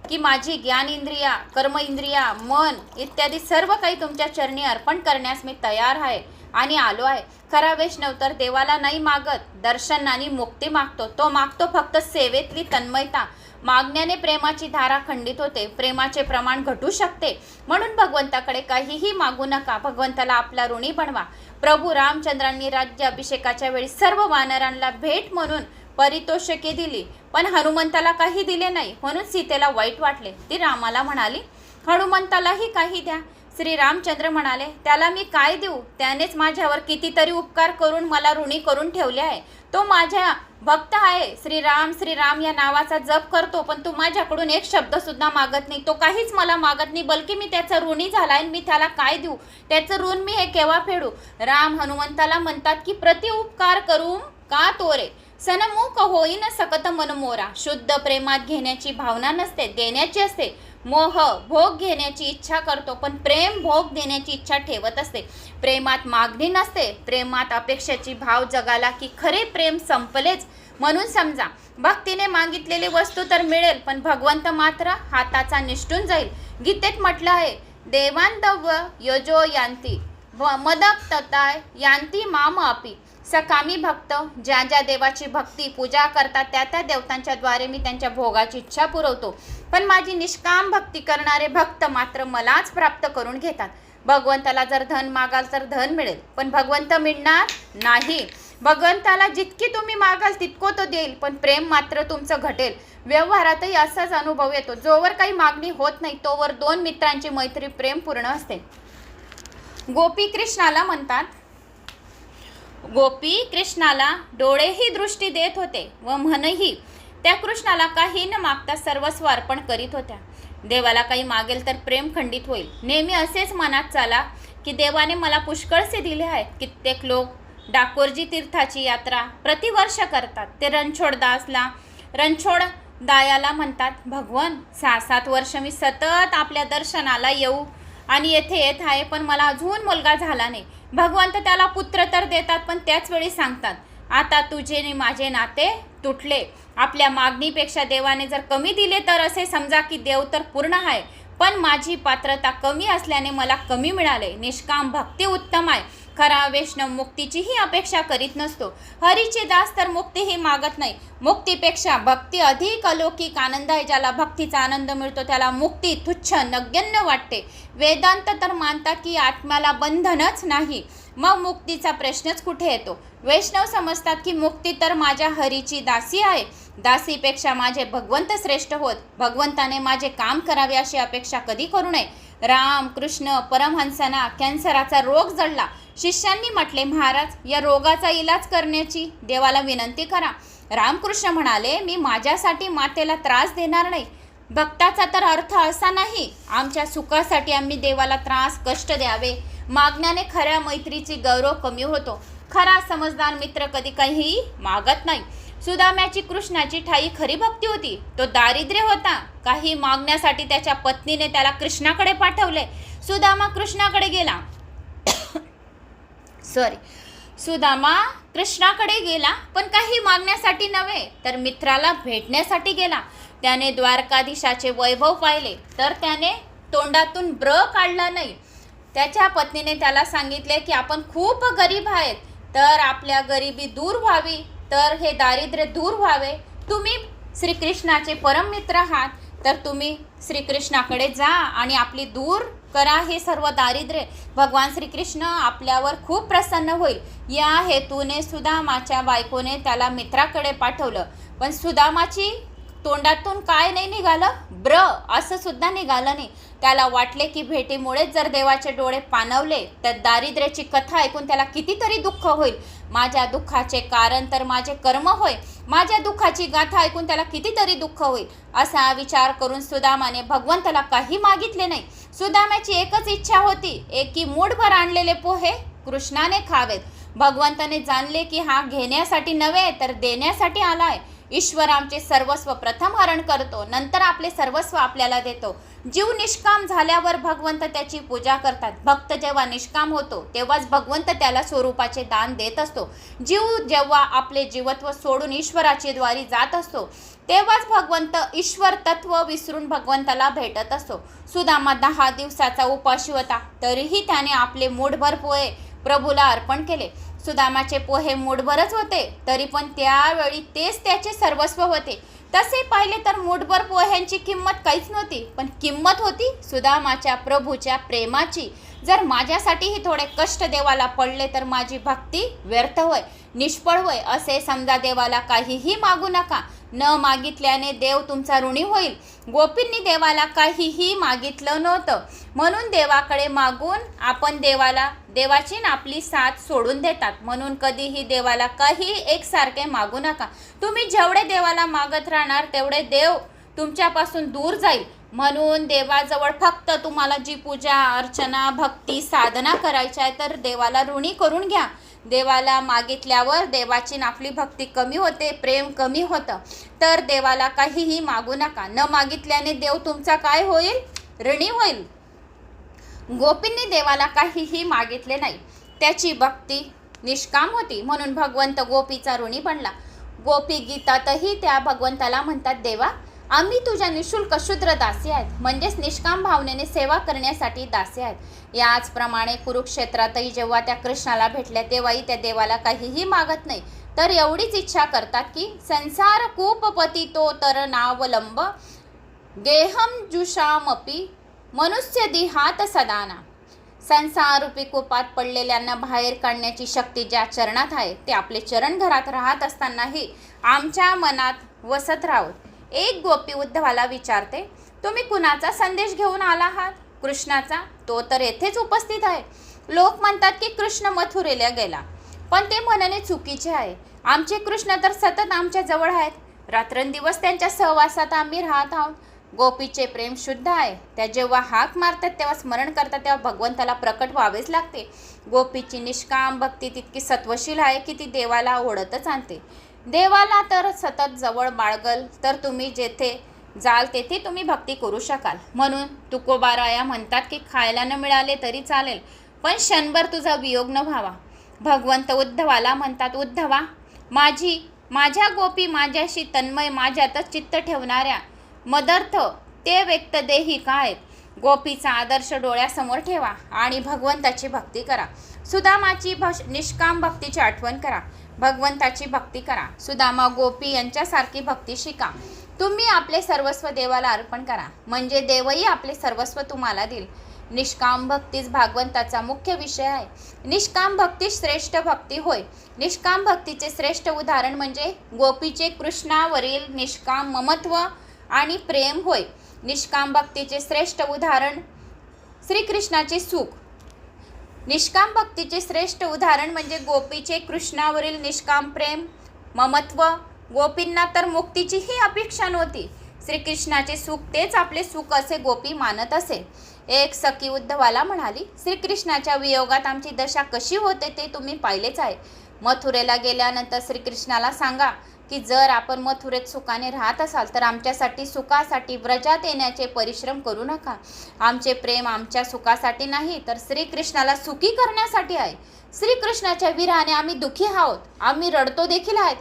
की माझी ज्ञान इंद्रिया, कर्म इंद्रिया, मन इत्यादी सर्व काही तुमच्या चरणी अर्पण करण्यास मी तयार आहे आणि आलो आहे. खरा वैष्णव तर देवाला नाही मागत, दर्शन आणि मुक्ती मागतो. तो मागतो फक्त सेवेतली तन्मयता. मागण्याने प्रेमाची धारा खंडित होते, प्रेमाचे प्रमाण घटू शकते. म्हणून भगवंताकडे काहीही मागू नका, भगवंताला आपला ऋणी बनवा. प्रभू रामचंद्रांनी राज्याभिषेकाच्या वेळी सर्व वानरांना भेट म्हणून पारितोषिके दिली, पण हनुमंताला काही दिले नाही. म्हणून सीतेला वाईट वाटले. ती रामाला म्हणाली, हनुमंतालाही काही द्या. श्री रामचंद्र म्हणाले, त्याला मी काय देऊ? त्यानेच माझ्यावर कितीतरी उपकार करून मला ऋणी करून ठेवले आहे. तो माझ्या भक्त आहे. श्रीराम या नावाचा जप करतो, पण तू माझ्याकडून एक शब्द सुद्धा मागत नाही. तो काहीच मला मागत नाही, बल्कि मी त्याचा ऋणी झाला आहे. मी त्याला काय देऊ? त्याचं ऋण मी हे केव्हा फेडू? राम हनुमंताला म्हणतात की प्रति उपकार करून का तोरे, सनमुख होईन सकत मन मोरा. शुद्ध प्रेमात घेण्याची भावना नसते, देण्याची असते. मोह भोग घेण्याची इच्छा करतो, पण प्रेम भोग देण्याची इच्छा ठेवत असते. प्रेमात मागणी नसते, प्रेमात अपेक्षेची भाव जगाला की खरे प्रेम संपलेच म्हणून समजा. भक्तीने मागितलेली वस्तू तर मिळेल, पण भगवंत मात्र हाताचा निष्ठून जाईल. गीतेत म्हटलं आहे, देवांतव्य यजो यांती मदक्तताय यांती माम अपी. सकामी भक्त ज्या ज्या देवाची भक्ती पूजा करतात त्या त्या देवतांच्या द्वारे मी त्यांच्या भोगाची इच्छा पुरवतो, पण माझी निष्काम भक्ती करणारे भक्त मात्र मलाच प्राप्त करून घेतात. भगवंताला जर धन मागाल तर धन मिळेल, पण भगवंत मिळणार नाही. भगवंताला जितकी तुम्ही मागाल तितको तो देईल, पण प्रेम मात्र तुमचं घटेल. व्यवहारातही असाच अनुभव येतो. जोवर काही मागणी होत नाही तोवर दोन मित्रांची मैत्री प्रेमपूर्ण असते. गोपी कृष्णाला डोळेही दृष्टी देत होते व मनही त्या कृष्णाला काही न मागता सर्वस्व अर्पण करीत होत्या. देवाला काही मागेल तर प्रेम खंडित होईल. नेहमी असेच मनात चाला की देवाने मला पुष्कळसे दिले आहेत. कित्येक लोक डाकोरजी तीर्थाची यात्रा प्रतिवर्ष करतात. ते रणछोड दायाला म्हणतात, भगवन 6-7 वर्ष मी सतत आपल्या दर्शनाला येऊ आणि येथे येत आहे, पण मला अजून मुलगा झाला नाही. भगवंत त्याला पुत्र तर देतात, पण त्याच वेळी सांगतात, आता तुझे आणि माझे नाते तुटले. आपल्या मागणीपेक्षा देवाने जर कमी दिले तर असे समजा की देव तर पूर्ण आहे, पण माझी पात्रता कमी असल्याने मला कमी मिळाले. निष्काम भक्ती उत्तम आहे. खरा वैष्णव मुक्तीचीही अपेक्षा करीत नसतो. हरीचे दास तर मुक्तीही मागत नाही. मुक्तीपेक्षा भक्ती अधिक अलौकिक आनंद आहे. ज्याला भक्तीचा आनंद मिळतो त्याला मुक्ती तुच्छ नगण्य वाटते. वेदांत तर मानतात की आत्म्याला बंधनच नाही, मग मुक्तीचा प्रश्नच कुठे येतो. वैष्णव समजतात की मुक्ती तर माझ्या हरीची दासी आहे. दासीपेक्षा माझे भगवंत श्रेष्ठ होत. भगवंताने माझे काम करावे अशी अपेक्षा कधी करू नये. राम कृष्ण परमहंसांना कॅन्सराचा रोग जडला. शिष्यांनी म्हटले, महाराज या रोगाचा इलाज करण्याची देवाला विनंती करा. रामकृष्ण म्हणाले, मी माझ्यासाठी मातेला त्रास देणार नाही. भक्ताचा तर अर्थ असा नाही आमच्या सुखासाठी आम्ही देवाला त्रास कष्ट द्यावे. मागण्याने खऱ्या मैत्रीची गौरव कमी होतो. खरा समजदार मित्र कधी काही मागत नाही. सुदाम्याची कृष्णाची ठाई खरी भक्ती होती. तो दारिद्र्य होता. काही मागण्यासाठी त्याच्या पत्नीने त्याला कृष्णाकडे पाठवले. सुदामा कृष्णाकडे गेला पण काही मागण्यासाठी नव्हे तर मित्राला भेटण्यासाठी गेला. त्याने द्वारकाधीशाचे वैभव पाहिले तर त्याने तोंडातून ब्र काढला नाही. त्याच्या पत्नीने त्याला सांगितले की आपण खूप गरीब आहेत, तर आपल्या गरिबी दूर व्हावी, तर हे दारिद्र्य दूर व्हावे. तुम्ही श्रीकृष्णाचे परम मित्र आहात, तर तुम्ही श्रीकृष्णाकडे जा आणि आपली दूर करा हे सर्व दारिद्र्य. भगवान श्रीकृष्ण आपल्यावर खूप प्रसन्न होईल. या हेतूने सुदामाच्या बायकोने त्याला मित्राकडे पाठवलं. पण सुदामाची तोंडातून काय नाही निघालं, ब्र असं सुद्धा निघालं नाही. त्याला वाटले की भेटीमुळेच जर देवाचे डोळे पाणवले तर दारिद्र्याची कथा ऐकून त्याला कितीतरी दुःख होईल. माझ्या दुःखाचे कारण तर माझे कर्म होय, माझ्या दुःखाची गाथा ऐकून त्याला कितीतरी दुःख होईल, असा विचार करून सुदामाने भगवंताला काही मागितले नाही. सुदामाची एकच इच्छा होती, की मूठभर आणलेले पोहे कृष्णाने खावेत. भगवंताने जाणले की हा घेण्यासाठी नव्हे तर देण्यासाठी आलाय. ईश्वर आमचे सर्वस्व प्रथम हरण करतो, नंतर आपले सर्वस्व आपल्याला देतो. जीव निष्काम झाल्यावर भगवंत त्याची पूजा करतात. भक्त जेव्हा निष्काम होतो तेव्हाच भगवंत त्याला स्वरूपाचे दान देत असतो. जीव जेव्हा आपले जीवत्व सोडून ईश्वराची द्वारी जात असतो तेव्हाच भगवंत ईश्वर तत्व विसरून भगवंताला भेटत असतो. सुदामा 10 दिवसाचा उपाशी होता, तरीही त्याने आपले मूठभर पोहे प्रभूला अर्पण केले. सुदामाचे पोहे मूठभरच होते, तरी पण त्यावेळी तेच त्याचे सर्वस्व होते. तसे पाहिले तर मूठभर पोह्यांची किंमत काहीच नव्हती, पण किंमत होती सुदामाच्या प्रभूच्या प्रेमाची. जर माझ्यासाठीही थोडे कष्ट देवाला पडले तर माझी भक्ती व्यर्थ होय, निष्फळ होय, असे समजा. देवाला काहीही मागू नका, न मागितल्याने देव तुमचा ऋणी होईल. गोपींनी देवाला काहीही मागितलं नव्हतं, म्हणून देवाकडे मागून आपण देवाची आपली साथ सोडून देतात. म्हणून कधीही देवाला काही एकसारखे मागू नका. तुम्ही जेवढे देवाला मागत राहणार तेवढे देव तुमच्यापासून दूर जाईल. म्हणून देवाजवळ फक्त तुम्हाला जी पूजा अर्चना भक्ती साधना करायची आहे तर देवाला ऋणी करून घ्या. देवाला मागितल्यावर देवाची आपली भक्ती कमी होते, प्रेम कमी होतं. तर देवाला काहीही मागू नका. न मागितल्याने देव तुमचा काय होईल, ऋणी होईल. गोपींनी देवाला काहीही मागितले नाही, त्याची भक्ती निष्काम होती, म्हणून भगवंत गोपीचा ऋणी बनला. गोपी गीतातही त्या भगवंताला म्हणतात, देवा आम्ही तुझ्या निशुल्क शूद्र दासी आहेत, म्हणजेच निष्काम भावनेने सेवा करण्यासाठी दासी आहेत. याचप्रमाणे कुरुक्षेत्रातही जेव्हा त्या कृष्णाला भेटल्या तेव्हाही त्या देवाला काहीही मागत नाही, तर एवढीच इच्छा करतात की संसार कूपपती तो तर नावलंब गेहम जुषामपी मनुष्य दिहात सदाना. संसारूपी कूपात पडलेल्यांना बाहेर काढण्याची शक्ती ज्या चरणात आहे ते आपले चरण घरात राहत असतानाही आमच्या मनात वसत राहोत. एक गोपी उद्धवाला विचारते, तुम्ही कुणाचा संदेश घेऊन आला आहात? कृष्णाचा, तो तर येथेच उपस्थित आहे. लोक म्हणतात की कृष्ण मथुरेला गेला, पण ते म्हणणे चुकीचे आहे. आमचे कृष्ण तर सतत आमच्या जवळ आहेत, रात्रंदिवस त्यांच्या सहवासात आम्ही राहत आहोत. गोपीचे प्रेम शुद्ध आहे, त्या जेव्हा हाक मारतात तेव्हा स्मरण करतात तेव्हा भगवंताला प्रकट व्हावेच लागते. गोपीची निष्काम भक्ती तितकी सत्वशील आहे की ती देवाला ओढतच आणते. देवाला तर सतत जवळ बाळगल तर तुम्ही जेथे जाल तेथे तुम्ही भक्ती करू शकाल. म्हणून तुकोबाराया म्हणतात की खायला न मिळाले तरी चालेल, पण क्षणभर तुझा वियोग न व्हावा. भगवंत उद्धवाला म्हणतात, उद्धवा माझ्या गोपी माझ्याशी तन्मय, माझ्यातच चित्त ठेवणाऱ्या मदर्थ ते व्यक्त देही काय. गोपीचा आदर्श डोळ्यासमोर ठेवा आणि भगवंताची भक्ती करा. सुदामाची निष्काम भक्तीची आठवण करा, भगवंताची भक्ती करा. सुदामा गोपी यांच्यासारखी भक्ती शिका. तुम्ही आपले सर्वस्व देवाला अर्पण करा, म्हणजे देवही आपले सर्वस्व तुम्हाला देईल. निष्काम भक्तीच भागवंताचा मुख्य विषय आहे. निष्काम भक्ती श्रेष्ठ भक्ती होय. निष्काम भक्तीचे श्रेष्ठ उदाहरण म्हणजे गोपीचे कृष्णावरील निष्काम ममत्व आणि प्रेम होय. निष्काम भक्तीचे श्रेष्ठ उदाहरण श्रीकृष्णाचे सुख. निष्काम भक्तीचे श्रेष्ठ उदाहरण म्हणजे गोपीचे कृष्णावरील निष्काम प्रेम ममत्व. गोपींना तर मुक्तीचीही अपेक्षा नव्हती. श्रीकृष्णाचे सुख तेच आपले सुख असे गोपी मानत असे. एक सखी उद्धवाला म्हणाली, श्रीकृष्णाच्या वियोगात आमची दशा कशी होते ते तुम्ही पाहिलेच आहे. मथुरेला गेल्यानंतर श्रीकृष्णाला सांगा की जर आपण मथुरेत सुखाने राहत असाल तर आमच्यासाठी सुखासाठी व्रजात येण्याचे परिश्रम करू नका. आमचे प्रेम आमच्या सुखासाठी नाही तर श्रीकृष्णाला सुखी करण्यासाठी आहे. श्रीकृष्णाच्या विरहाने आम्ही दुःखी आहोत, आम्ही रडतो देखील आहेत.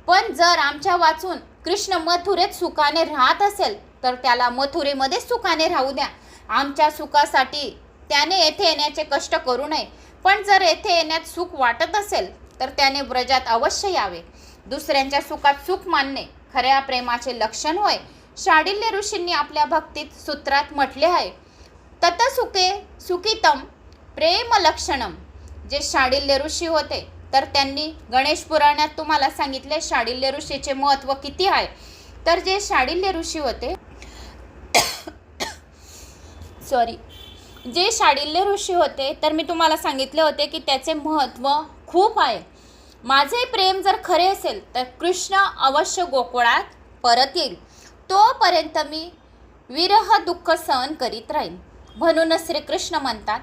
पण जर आमच्या वाचून कृष्ण मथुरेत सुखाने राहत असेल तर त्याला मथुरेमध्येच सुखाने राहू द्या. आमच्या सुखासाठी त्याने येथे येण्याचे कष्ट करू नये. पण जर येथे येण्यात सुख वाटत असेल तर त्याने व्रजात अवश्य यावे. दुसऱ्यांच्या सुखात सुख मानणे खऱ्या प्रेमाचे लक्षण होय. शांडिल्य ऋषींनी आपल्या भक्तीत सूत्रात म्हटले आहे, तत सुखे सुखितम प्रेम लक्षणम. जे शांडिल्य ऋषी होते तर त्यांनी गणेश पुराणात तुम्हाला सांगितले शांडिल्य ऋषीचे महत्त्व किती आहे. तर जे शांडिल्य ऋषी होते जे शांडिल्य ऋषी होते तर मी तुम्हाला सांगितले होते की त्याचे महत्त्व खूप आहे. माझे प्रेम जर खरे असेल तर कृष्ण अवश्य गोकुळात परत येईल. तोपर्यंत मी विरह दुःख सहन करीत राहीन. म्हणूनच श्रीकृष्ण म्हणतात,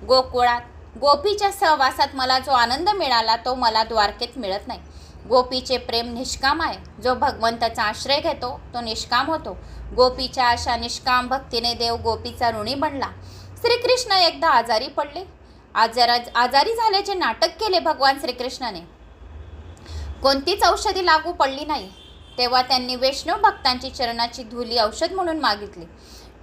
गोकुळात गोपीच्या सहवासात मला जो आनंद मिळाला तो मला द्वारकेत मिळत नाही. गोपीचे प्रेम निष्काम आहे. जो भगवंताचा आश्रय घेतो तो निष्काम होतो. गोपीच्या अशा निष्काम भक्तीने देव गोपीचा ऋणी बनला. श्रीकृष्ण एकदा आजारी पडले. आजारी झाल्याचे नाटक केले भगवान श्रीकृष्णाने. कोणतीच औषधी लागू पडली नाही. तेव्हा त्यांनी वैष्णव भक्तांची चरणाची धुली औषध म्हणून मागितली.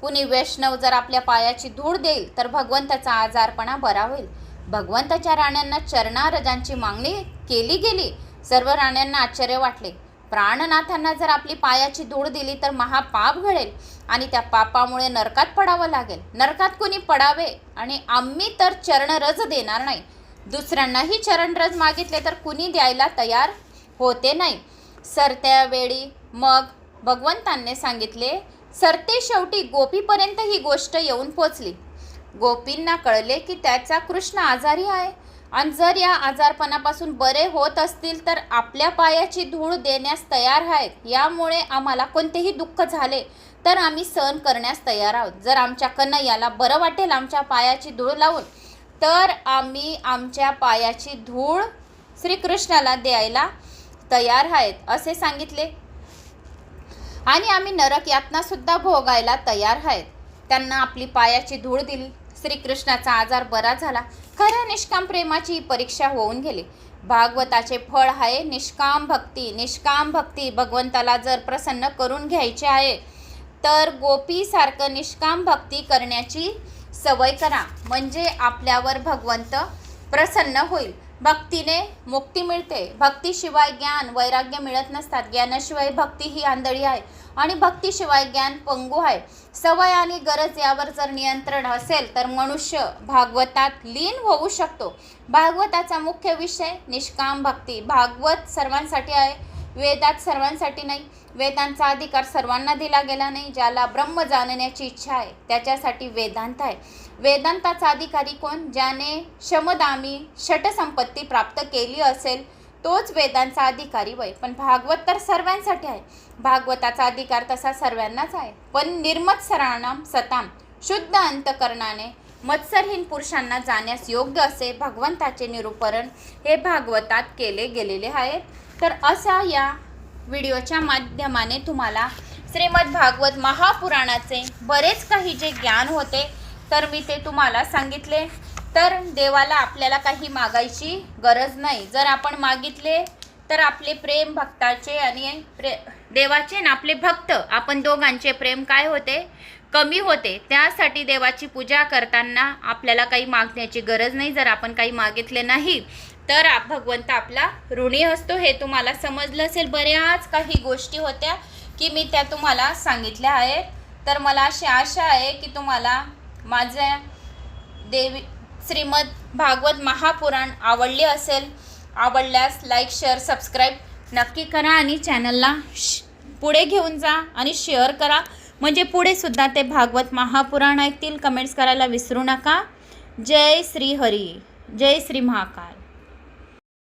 कुणी वैष्णव जर आपल्या पायाची धूळ देईल तर भगवंताचा आजारपणा बरा होईल. भगवंताच्या राण्यांना चरणारजांची मागणी केली गेली. सर्व राण्यांना आश्चर्य वाटले. प्राणनाथांना जर आपली पायाची धूळ दिली तर महापाप घडेल आणि त्या पापामुळे नरकात पडावं लागेल. नरकात कुणी पडावे आणि आम्ही तर चरणरज देणार नाही. दुसऱ्यांनाही चरणरज मागितले तर कुणी द्यायला तयार होते नाही. सरत्या वेळी मग भगवंतांनी सांगितले. सरते शेवटी गोपीपर्यंत ही गोष्ट येऊन पोचली. गोपींना कळले की त्याचा कृष्ण आजारी आहे आणि जर या आजारपणापासून बरे होत असतील तर आपल्या पायाची धूळ देण्यास तयार आहेत. यामुळे आम्हाला कोणतेही दुःख झाले तर आम्ही सहन करण्यास तयार आहोत. जर आमच्या कन्हैयाला बरं वाटेल आमच्या पायाची धूळ लावून तर आम्ही आमच्या पायाची धूळ श्रीकृष्णाला द्यायला तयार आहेत असे सांगितले. आणि आम्ही नरक यातनासुद्धा भोगायला तयार आहेत. त्यांना आपली पायाची धूळ दिली. श्रीकृष्णाचा आजार बरा झाला. खऱ्या निष्काम प्रेमाची परीक्षा होऊन गेली. भागवताचे फळ आहे निष्काम भक्ती. निष्काम भक्ती भगवंताला जर प्रसन्न करून घ्यायचे आहे तर गोपीसारखं निष्काम भक्ती करण्याची सवय करा. म्हणजे आपल्यावर भगवंत प्रसन्न होईल. भक्तीने मुक्ती मिळते. भक्तीशिवाय ज्ञान वैराग्य मिळत नसतात. ज्ञानाशिवाय भक्ती ही आंधळी आहे आणि भक्तीशिवाय ज्ञान पंगू आहे. सवय आणि गरज यावर जर नियंत्रण असेल तर मनुष्य भागवतात लीन होऊ शकतो. भागवताचा मुख्य विषय निष्काम भक्ती. भागवत सर्वांसाठी आहे, वेदात सर्वांसाठी नाही. वेदांचा अधिकार सर्वांना दिला गेला नाही. ज्याला ब्रह्म जाणण्याची इच्छा आहे त्याच्यासाठी वेदांत आहे. वेदांताचा अधिकारी कोण? ज्याने शमदामी षटसंपत्ती प्राप्त केली असेल तोच वेदांचा अधिकारी वय. पण भागवत तर सर्वांसाठी आहे. भागवताचा अधिकार तसा सर्वांनाच आहे. पण निर्मत्सराणाम सताम, शुद्ध अंतकरणाने मत्सरहीन पुरुषांना जाण्यास योग्य असे भगवंताचे निरूपण हे भागवतात केले गेलेले आहे. तर अशा या व्हिडिओच्या माध्यमाने तुम्हाला श्रीमद भागवत महापुराणाचे बरेच काही जे ज्ञान होते तर मी ते तुम्हाला सांगितले. तर देवाला आपल्याला काही मागायची गरज नाही. जर आपण मागितले तर आपले प्रेम भक्ताचे आणि देवाचे आणि आपले भक्त आपण दोघांचे प्रेम काय होते? कमी होते. त्यासाठी देवाची पूजा करताना आपल्याला काही मागण्याची गरज नाही. जर आपण काही मागितले नाही तर भगवंत आपला ऋणी असतो. हे तुम्हाला समजलं असेल. बऱ्याच काही गोष्टी होत्या की मी त्या तुम्हाला सांगितल्या आहेत. तर मला अशी आशा आहे की तुम्हाला माझ्या श्रीमद भागवत महापुराण आवडले असेल. आवडल्यास लाईक शेअर सबस्क्राईब नक्की करा आणि चॅनलला पुढे घेऊन जा आणि शेअर करा. म्हणजे पुढे सुद्धा ते भागवत महापुराण ऐकतील. कमेंट्स करायला विसरू नका. जय श्री हरी, जय श्री महाकाल.